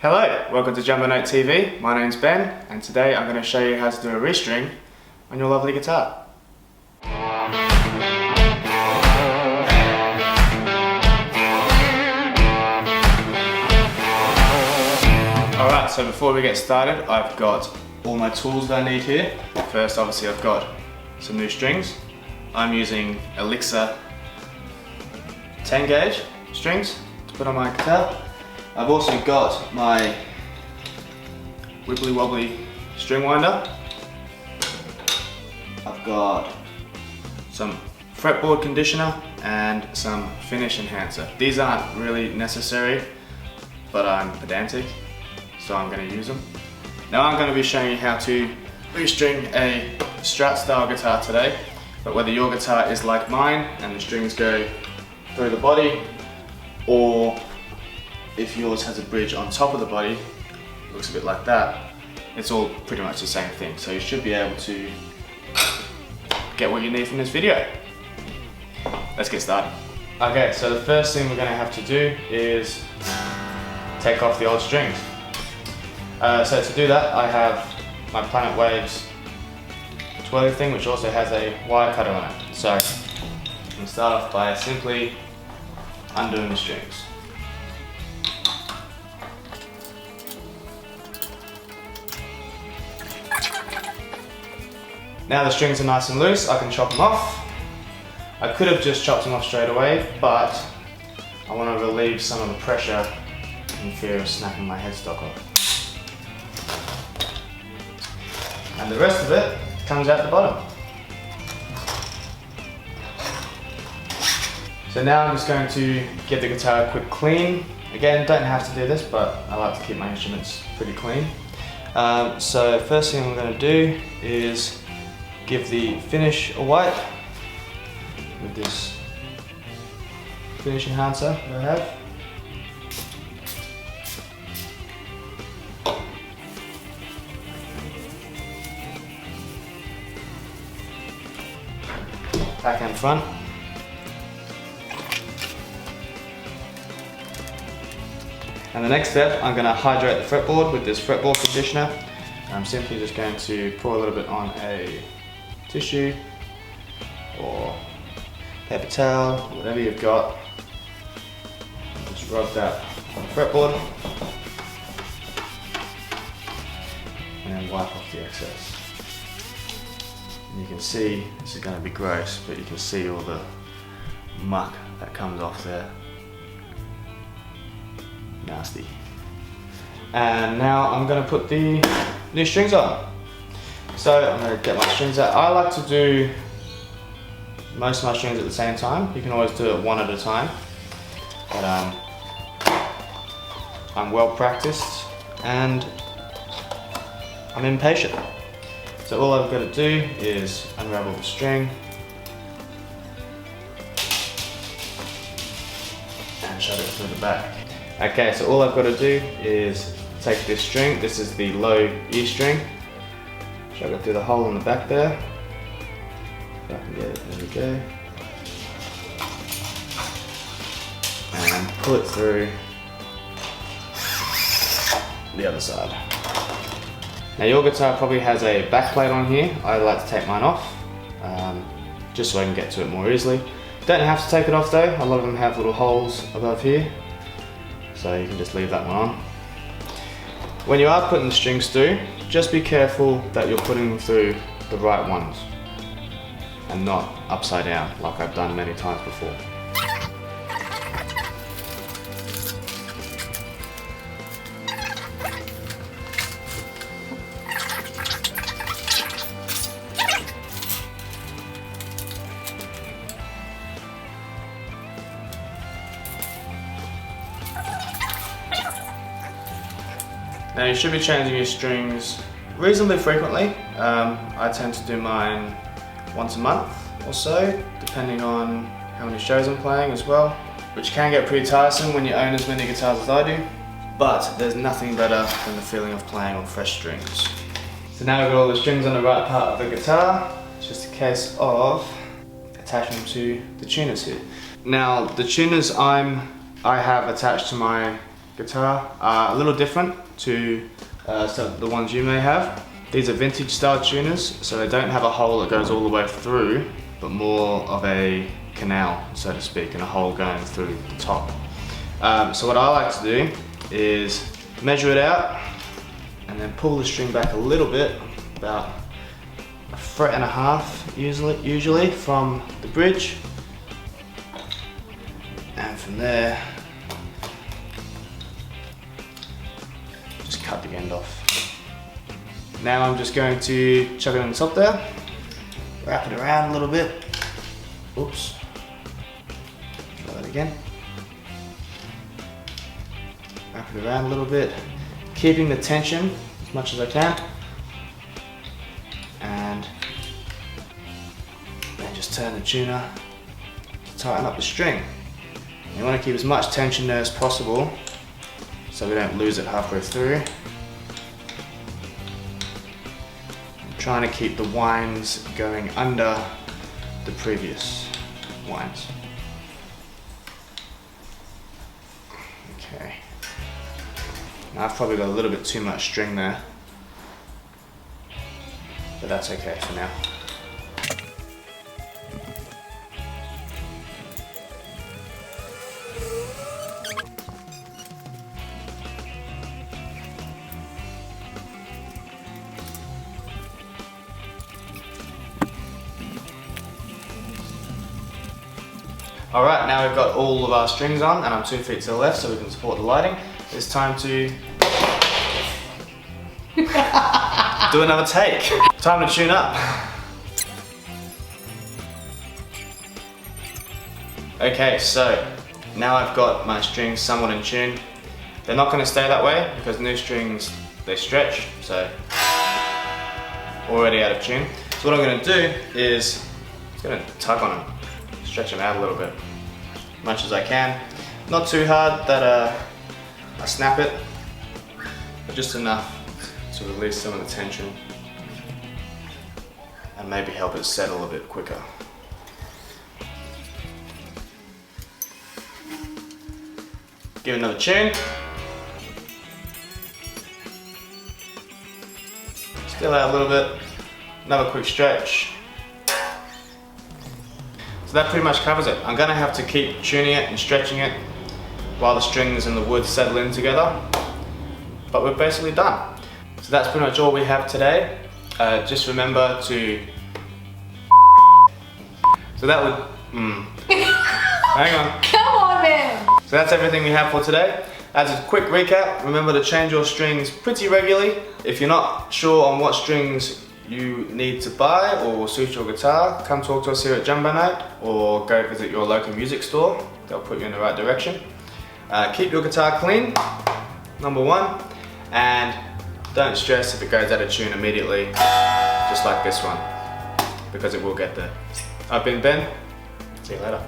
Hello, welcome to JumboNote TV. My name's Ben, and today I'm going to show you how to do a restring on your lovely guitar. Alright, so before we get started, I've got all my tools that I need here. First, obviously, I've got some new strings. I'm using Elixir 10 gauge strings to put on my guitar. I've also got my wibbly wobbly string winder. I've got some fretboard conditioner and some finish enhancer. These aren't really necessary, but I'm pedantic, so I'm going to use them. Now I'm going to be showing you how to restring a Strat style guitar today, but whether your guitar is like mine and the strings go through the body, or if yours has a bridge on top of the body, looks a bit like that, it's all pretty much the same thing. So you should be able to get what you need from this video. Let's get started. Okay, so the first thing we're going to have to do is take off the old strings. So to do that, I have my Planet Waves twirly thing, which also has a wire cutter on it. So I'm going to start off by simply undoing the strings. Now the strings are nice and loose, I can chop them off. I could have just chopped them off straight away, but I want to relieve some of the pressure in fear of snapping my headstock off. And the rest of it comes out the bottom. So now I'm just going to give the guitar a quick clean. Again, don't have to do this, but I like to keep my instruments pretty clean. So first thing I'm going to do is give the finish a wipe with this finish enhancer that I have. Back and front. And the next step, I'm going to hydrate the fretboard with this fretboard conditioner. I'm simply just going to pour a little bit on a tissue or paper towel, whatever you've got. Just rub that on the fretboard and then wipe off the excess. And you can see, this is going to be gross, but you can see all the muck that comes off there. Nasty. And now I'm going to put the new strings on. So I'm going to get my strings out. I like to do most of my strings at the same time. You can always do it one at a time. But I'm well practiced and I'm impatient. So all I've got to do is unravel the string and shove it through the back. Okay, so all I've got to do is take this string. This is the low E string. Shove it through the hole in the back there. If I can get it, there we go. And pull it through the other side. Now your guitar probably has a back plate on here. I like to take mine off, just so I can get to it more easily. Don't have to take it off though. A lot of them have little holes above here, so you can just leave that one on. When you are putting the strings through, just be careful that you're putting them through the right ones and not upside down like I've done many times before. Now you should be changing your strings reasonably frequently. I tend to do mine once a month or so, depending on how many shows I'm playing as well, which can get pretty tiresome when you own as many guitars as I do, but there's nothing better than the feeling of playing on fresh strings. So now we've got all the strings on the right part of the guitar. It's just a case of attaching them to the tuners here. Now the tuners I have attached to my guitar are a little different to the ones you may have. These are vintage style tuners, so they don't have a hole that goes all the way through, but more of a canal, so to speak, and a hole going through the top. So what I like to do is measure it out and then pull the string back a little bit, about a fret and a half usually from the bridge, and from there just cut the end off. Now I'm just going to chuck it on the top there, wrap it around a little bit. Oops, try that again. Wrap it around a little bit, keeping the tension as much as I can, and then just turn the tuner to tighten up the string. You want to keep as much tension there as possible so we don't lose it halfway through. I'm trying to keep the winds going under the previous winds. Okay. Now I've probably got a little bit too much string there, but that's okay for now. Alright, now we've got all of our strings on and I'm 2 feet to the left so we can support the lighting. It's time to do another take. Time to tune up. Okay, so now I've got my strings somewhat in tune. They're not going to stay that way because new strings, they stretch, so already out of tune. So what I'm going to do is I'm going to tug on them. Stretch them out a little bit, as much as I can. Not too hard that I snap it, but just enough to release some of the tension and maybe help it settle a bit quicker. Give it another tune. Still out a little bit, another quick stretch. So that pretty much covers it. I'm gonna have to keep tuning it and stretching it while the strings and the wood settle in together. But we're basically done. So that's pretty much all we have today. Just remember to... So that would... Hang on. Come on, man! So that's everything we have for today. As a quick recap, remember to change your strings pretty regularly. If you're not sure on what strings you need to buy or will suit your guitar, come talk to us here at JumboNote or go visit your local music store. They'll put you in the right direction. Keep your guitar clean, number one, and don't stress if it goes out of tune immediately, just like this one, because it will get there. I've been Ben, see you later.